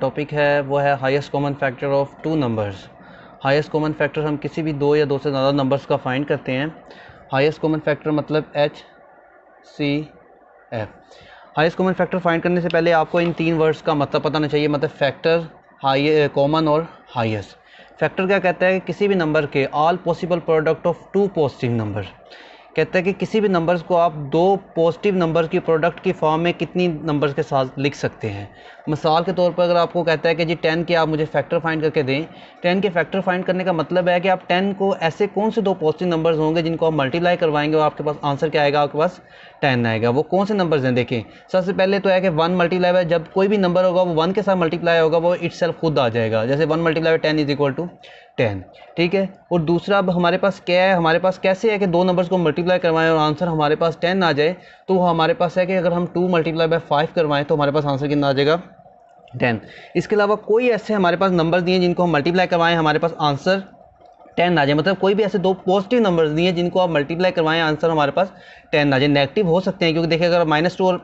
Topic है वो है highest common factor of two numbers. Highest common factor हम किसी भी दो या दो से ज़्यादा नंबर्स का फाइंड करते हैं। हाईएस्ट कॉमन फैक्टर मतलब HCF। Highest common factor find करने से पहले आपको इन तीन वर्ड्स का मतलब पता होना चाहिए, मतलब फैक्टर, हाई, कॉमन और हाईएस्ट। फैक्टर क्या कहता है कि किसी भी नंबर के all possible product of two positive number. कहता है कि किसी भी नंबर्स को आप दो पॉजिटिव नंबर की प्रोडक्ट की फॉर्म में कितनी नंबर्स के साथ लिख सकते हैं। मिसाल के तौर पर अगर आपको कहता है कि जी 10 के आप मुझे फैक्टर फाइंड करके दें, 10 के फैक्टर फाइंड करने का मतलब है कि आप 10 को ऐसे कौन से दो पॉजिटिव नंबर्स होंगे जिनको आप मल्टीप्लाई करवाएंगे और आपके पास आंसर क्या आएगा, आपके पास 10 आएगा। वो कौन से नंबर्स हैं देखें। सबसे पहले तो है कि 1 मल्टीप्लाई बाय, जब कोई भी नंबर होगा वो 1 के साथ मल्टीप्लाई होगा वो इटसेल्फ खुद आ जाएगा, जैसे 1 multiply by 10 is equal to 10। ठीक है। और दूसरा अब हमारे पास क्या है, हमारे पास कैसे है कि दो नंबर्स को मल्टीप्लाई करवाएं और आंसर हमारे पास 10 आ जाए। तो हमारे पास है कि अगर हम 2 मल्टीप्लाई बाय 5 करवाएं तो हमारे पास आंसर कितना आ जाएगा, 10। इसके अलावा कोई ऐसे हमारे पास नंबर दिए जिनको हम मल्टीप्लाई करवाएं हमारे पास आंसर 10 आ जाए, मतलब कोई भी ऐसे दो पॉजिटिव नंबर्स दिए जिनको आप मल्टीप्लाई करवाएं आंसर हमारे पास 10 आ जाए। नेगेटिव हो सकते हैं क्योंकि देखिए अगर -2 और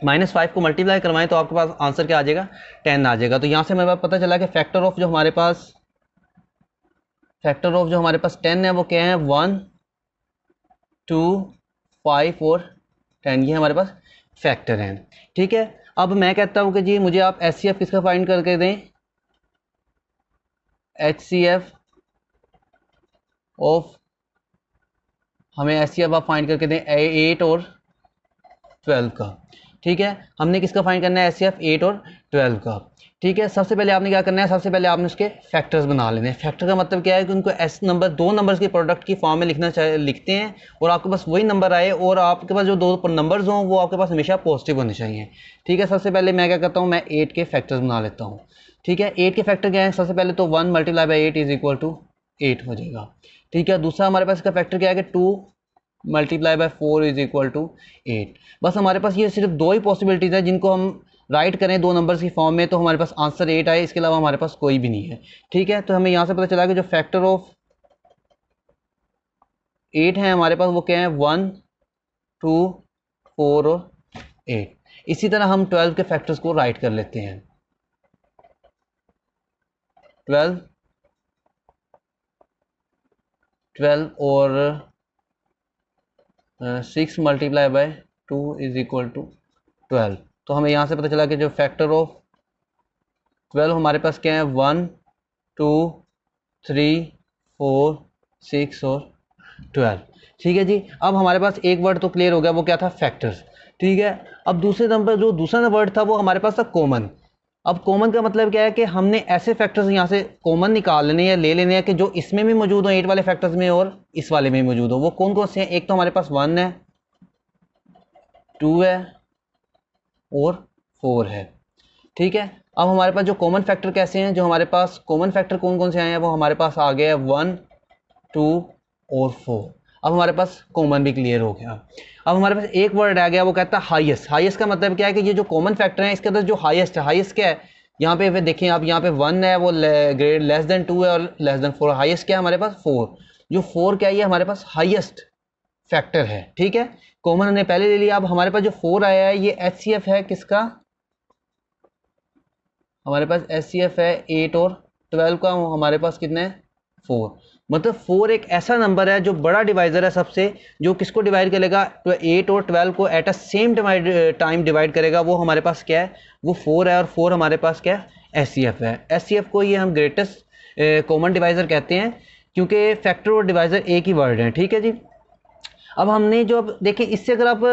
-5 को मल्टीप्लाई करवाएं तो आपके पास आंसर क्या आ जाएगा, 10 आ जाएगा। तो यहाँ से हमें पास पता चला कि फैक्टर ऑफ जो हमारे पास 10 है वो क्या है, 1, 2, 5 और 10, ये हमारे पास फैक्टर हैं। ठीक है। अब मैं कहता हूँ कि जी मुझे आप HCF किसका फाइंड करके दें, HCF ऑफ, हमें HCF आप फाइंड करके दें 8 और 12 का। ठीक है। हमने किसका फाइंड करना है, HCF 8 और 12 का। ठीक है। सबसे पहले आपने क्या करना है, सबसे पहले आपने उसके फैक्टर्स बना लेने हैं। फैक्टर का मतलब क्या है कि उनको एस नंबर, दो नंबर्स की प्रोडक्ट की फॉर्म में लिखते हैं और आपके पास वही नंबर आए और आपके पास जो दो नंबर्स हों वो आपके पास हमेशा पॉजिटिव होने चाहिए। ठीक है। सबसे पहले मैं क्या करता हूँ, मैं 8 के फैक्टर्स बना लेता हूँ। ठीक है। 8 के फैक्टर क्या है, सबसे पहले तो 1 multiply by 8 is equal to 8 हो जाएगा। ठीक है। दूसरा हमारे पास इसका फैक्टर क्या है कि 2 multiply by 4 is equal to 8। बस हमारे पास ये सिर्फ दो ही पॉसिबिलिटीज़ है जिनको हम राइट करें दो नंबर्स की फॉर्म में तो हमारे पास आंसर 8 आए, इसके अलावा हमारे पास कोई भी नहीं है। ठीक है। तो हमें यहाँ से पता चला कि जो फैक्टर ऑफ 8 है हमारे पास वो क्या है, 1, 2, 4 और 8। इसी तरह हम 12 के फैक्टर्स को राइट कर लेते हैं। 12 और 6 multiply by 2 is equal to 12। तो हमें यहाँ से पता चला कि जो फैक्टर ऑफ 12 हमारे पास क्या है, 1, 2, 3, 4, 6 और 12। ठीक है जी। अब हमारे पास एक वर्ड तो क्लियर हो गया, वो क्या था, फैक्टर्स। ठीक है। अब दूसरे नंबर जो दूसरा वर्ड था वो हमारे पास था कॉमन। अब कॉमन का मतलब क्या है कि हमने ऐसे फैक्टर्स यहाँ से कॉमन निकाल लेने या ले लेने हैं कि जो इसमें भी मौजूद हो 8 वाले फैक्टर्स में और इस वाले में भी मौजूद हो। वो कौन कौन से हैं, एक तो हमारे पास 1 है, 2 है और 4 है। ठीक है। अब हमारे पास जो कॉमन फैक्टर कैसे हैं, जो हमारे पास कॉमन फैक्टर कौन कौन से आए हैं, वो हमारे पास आ गए 1, 2 और 4। अब हमारे पास कॉमन भी क्लियर हो गया। अब हमारे पास एक वर्ड आ गया, वो कहता है हाईएस्ट। हाईएस्ट का मतलब क्या है कि ये जो कॉमन फैक्टर है इसके अंदर जो हाईएस्ट है, हाईएस्ट क्या है, यहाँ पे देखें आप, यहाँ पे 1 है वो ग्रेड लेस देन 2 है और लेस देन 4। हाईएस्ट क्या है हमारे पास, 4। जो 4 क्या है, ये हमारे पास हाईएस्ट फैक्टर है। ठीक है। कॉमन हमने पहले ले लिया। अब हमारे पास जो 4 आया है ये HCF है किसका, हमारे पास HCF है 8 और 12 का। हमारे पास कितने हैं, 4। मतलब 4 एक ऐसा नंबर है जो बड़ा डिवाइजर है सबसे, जो किसको डिवाइड करेगा, तो 8 और 12 को at a same time divide करेगा। वो हमारे पास क्या है, वो 4 है। और 4 हमारे पास क्या है, HCF है। HCF को ये हम ग्रेटेस्ट कॉमन डिवाइजर कहते हैं क्योंकि फैक्टर और डिवाइजर एक ही वर्ड है। ठीक है जी। अब हमने जो, अब देखें इससे अगर आप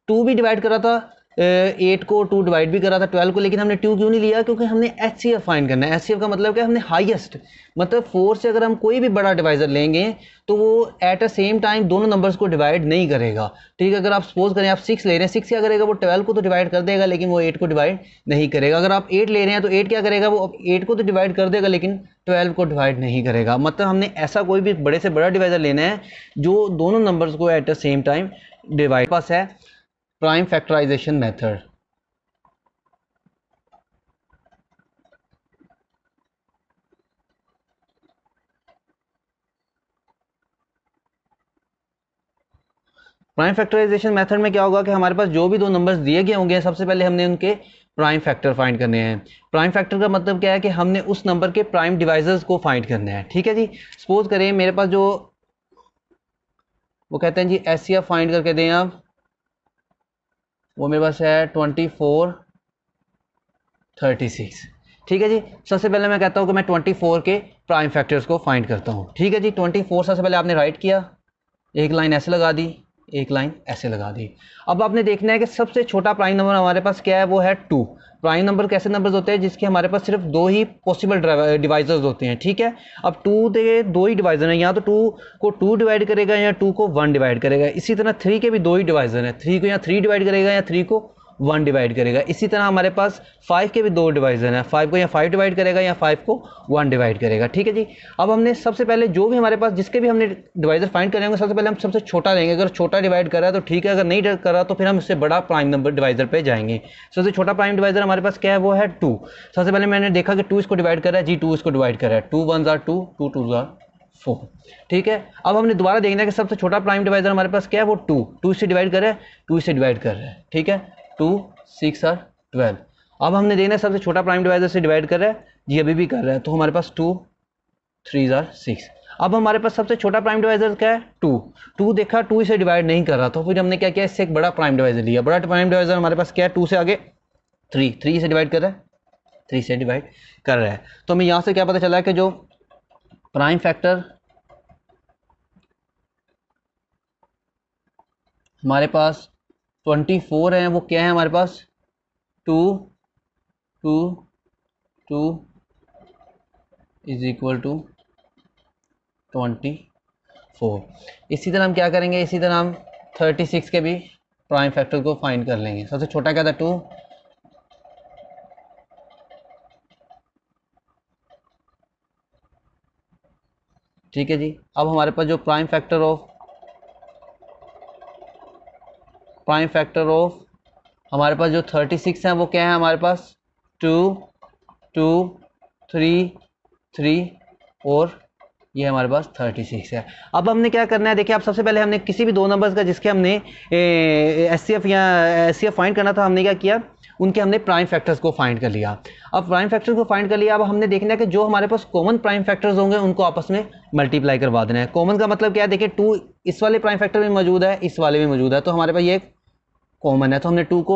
2 भी डिवाइड करा था, 8 को 2 डिवाइड भी करा था 12 को, लेकिन हमने 2 क्यों नहीं लिया, क्योंकि हमने HCF फाइंड करना है। HCF का मतलब क्या है, हमने हाईएस्ट, मतलब 4 से अगर हम कोई भी बड़ा डिवाइजर लेंगे तो वो एट अ सेम टाइम दोनों नंबर्स को डिवाइड नहीं करेगा। ठीक है। अगर आप सपोज करें आप 6 ले रहे हैं, 6 क्या करेगा, वो 12 को तो डिवाइड कर देगा लेकिन वो 8 को डिवाइड नहीं करेगा। अगर आप 8 ले रहे हैं तो 8 क्या करेगा, वो 8 को तो डिवाइड कर देगा लेकिन 12 को डिवाइड नहीं करेगा। मतलब हमने ऐसा कोई भी बड़े से बड़ा डिवाइजर लेना है जो दोनों नंबर्स को at the same time divide. पास है prime factorization method. Prime factorization method में क्या होगा कि हमारे पास जो भी दो नंबर्स दिए गए होंगे, सबसे पहले हमने उनके प्राइम फैक्टर फाइंड करने हैं। प्राइम फैक्टर का मतलब क्या है कि हमने उस नंबर के प्राइम डिवाइजर्स को फाइंड करना है। ठीक है जी, सपोज करें मेरे पास जो वो कहते हैं जी एचसीएफ फाइंड करके दें आप, वो मेरे पास है 24 36। ठीक है जी, सबसे पहले मैं कहता हूँ कि मैं 24 के प्राइम फैक्टर्स को फाइंड करता हूँ। ठीक है जी, 24 सबसे पहले आपने राइट किया, एक लाइन ऐसे लगा दी, एक लाइन ऐसे लगा दी। अब आपने देखना है कि सबसे छोटा प्राइम नंबर हमारे पास क्या है, वो है 2। प्राइम नंबर कैसे नंबर्स होते हैं जिसके हमारे पास सिर्फ दो ही पॉसिबल डिवाइजर्स होते हैं। ठीक है, अब 2 के दो ही डिवाइजर हैं, या तो 2 को 2 डिवाइड करेगा या 2 को 1 डिवाइड करेगा। इसी तरह 3 के भी दो ही डिवाइजर हैं, 3 को या 3 डिवाइड करेगा या 3 को 1 डिवाइड करेगा। इसी तरह हमारे पास 5 के भी दो डिवाइजर हैं, 5 को या 5 डिवाइड करेगा या 5 को 1 डिवाइड करेगा। ठीक है जी, अब हमने सबसे पहले जो भी हमारे पास जिसके भी हमने डिवाइजर फाइंड करेंगे, सबसे पहले हम सबसे छोटा लेंगे। अगर छोटा डिवाइड कर रहा है तो ठीक है, अगर नहीं कर रहा तो फिर हम इससे बड़ा प्राइम नंबर डिवाइजर पे जाएंगे। सबसे छोटा प्राइम डिवाइजर हमारे पास क्या है, वो है 2। सबसे पहले मैंने देखा कि 2 इसको डिवाइड कर रहा है जी, 2 इसको डिवाइड कर रहा है, 2 1 2, 2 2 4। ठीक है, अब हमने दोबारा देखना है कि सबसे छोटा प्राइम डिवाइजर हमारे पास क्या है, वो 2 से डिवाइड कर रहा है, 2 से डिवाइड कर रहा है। ठीक है, 2 6 और 12। अब हमने देखना है सबसे छोटा प्राइम डिवाइजर से डिवाइड कर रहा है जी, अभी भी कर रहा है, तो हमारे पास 2 3 और 6। अब हमारे पास सबसे छोटा प्राइम डिवाइजर क्या है, 2 देखा 2 इसे डिवाइड नहीं कर रहा, तो फिर हमने क्या किया, इससे एक बड़ा प्राइम डिवाइजर लिया। बड़ा प्राइम डिवाइजर हमारे पास क्या है, 2 से आगे 3 से डिवाइड कर रहा है, 3 से डिवाइड कर रहा है। तो हमें यहाँ से क्या पता चला है कि जो प्राइम फैक्टर हमारे पास 24 है वो क्या है हमारे पास, 2 2 2 इज इक्वल टू 24। इसी तरह हम क्या करेंगे, इसी तरह हम 36 के भी प्राइम फैक्टर को फाइंड कर लेंगे। सबसे छोटा क्या था, 2। ठीक है जी, अब हमारे पास जो प्राइम फैक्टर ऑफ हमारे पास जो 36 है वो क्या है हमारे पास, 2 2 3 3 और ये हमारे पास 36 है। अब हमने क्या करना है, देखिए आप सबसे पहले हमने किसी भी दो नंबर्स का जिसके हमने एचसीएफ या एचसीएफ फाइंड करना था, हमने क्या किया, उनके हमने प्राइम फैक्टर्स को फाइंड कर लिया। अब प्राइम फैक्टर्स को फाइंड कर लिया, अब हमने देखना है कि जो हमारे पास कॉमन प्राइम फैक्टर्स होंगे उनको आपस में मल्टीप्लाई करवा देना है। कॉमन का मतलब क्या है, देखिए 2 इस वाले प्राइम फैक्टर में मौजूद है, इस वाले में मौजूद है, तो हमारे पास ये कॉमन है, तो हमने 2 को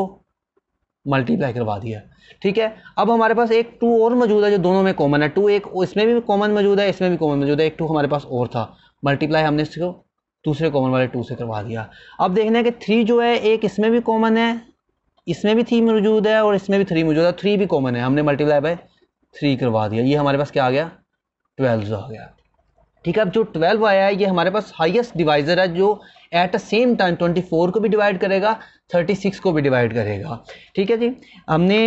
मल्टीप्लाई करवा दिया। ठीक है, अब हमारे पास एक 2 और मौजूद है जो दोनों में कॉमन है, 2 एक इसमें भी कॉमन मौजूद है, इसमें भी कॉमन मौजूद है, एक 2 हमारे पास और था, मल्टीप्लाई हमने इसको दूसरे कॉमन वाले 2 से करवा दिया। अब देखना है कि 3 जो है एक इसमें भी कॉमन है, इसमें भी 3 मौजूद है और इसमें भी 3 मौजूद है, 3 भी कॉमन है, हमने मल्टीप्लाई बाय 3 करवा दिया। ये हमारे पास क्या आ गया, 12 आ गया। ठीक है, अब जो 12 आया है ये हमारे पास हाईएस्ट डिवाइजर है जो एट अ सेम टाइम 24 को भी डिवाइड करेगा, 36 को भी डिवाइड करेगा। ठीक है जी, हमने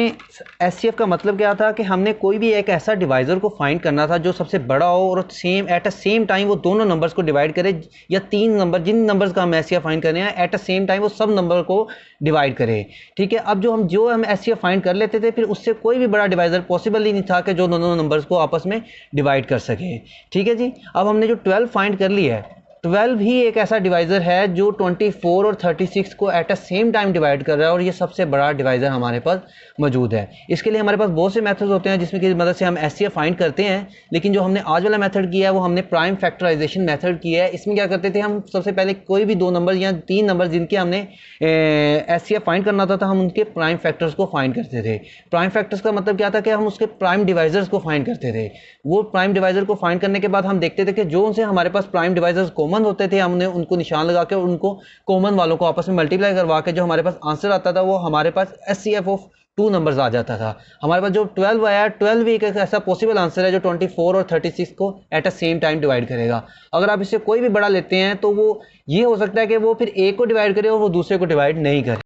एचसीएफ का मतलब क्या था कि हमने कोई भी एक ऐसा डिवाइजर को फाइंड करना था जो सबसे बड़ा हो और same at a same time वो दोनों नंबर्स को डिवाइड करे, या 3 नंबर जिन नंबर्स का हम एचसीएफ फाइंड करने हैं एट अ सेम टाइम वो सब नंबर को डिवाइड करे। ठीक है, अब जो हम एचसीएफ फाइंड कर लेते थे फिर उससे कोई भी बड़ा डिवाइजर पॉसिबल ही नहीं था कि जो दोनों नंबर्स को आपस में डिवाइड कर सके। ठीक है जी, अब हमने जो 12 फाइंड कर लिया है, 12 भी एक ऐसा डिवाइजर है जो 24 और 36 को at a same time divide कर रहा है और ये सबसे बड़ा डिवाइजर हमारे पास मौजूद है। इसके लिए हमारे पास बहुत से मेथड्स होते हैं जिसमें की मदद से हम एचसीएफ फाइंड करते हैं, लेकिन जो हमने आज वाला मेथड किया है वो हमने प्राइम फैक्टराइजेशन मेथड किया है। इसमें क्या करते थे, हम सबसे पहले कोई भी 2 नंबर या 3 नंबर जिनके हमने एचसीएफ फाइंड करना था हम उनके प्राइम फैक्टर्स को फाइंड करते थे। प्राइम फैक्टर्स का मतलब क्या था कि हम उसके प्राइम डिवाइजर्स को फाइंड करते थे। वो प्राइम डिवाइजर को फाइंड करने के बाद हम देखते थे कि जो उनसे हमारे पास प्राइम डिवाइजर्स कॉमन होते थे हमने उनको निशान लगा के उनको कॉमन वालों को आपस में मल्टीप्लाई करवा के जो हमारे पास आंसर आता था वो हमारे पास एचसीएफ ऑफ 2 नंबर्स आ जाता था। हमारे पास जो 12 आया, 12 भी एक ऐसा पॉसिबल आंसर है जो 24 और 36 को at a same time divide करेगा। अगर आप इससे कोई भी बड़ा लेते हैं तो वो ये हो सकता है कि वो फिर एक को डिवाइड करे और वो दूसरे को डिवाइड नहीं करे।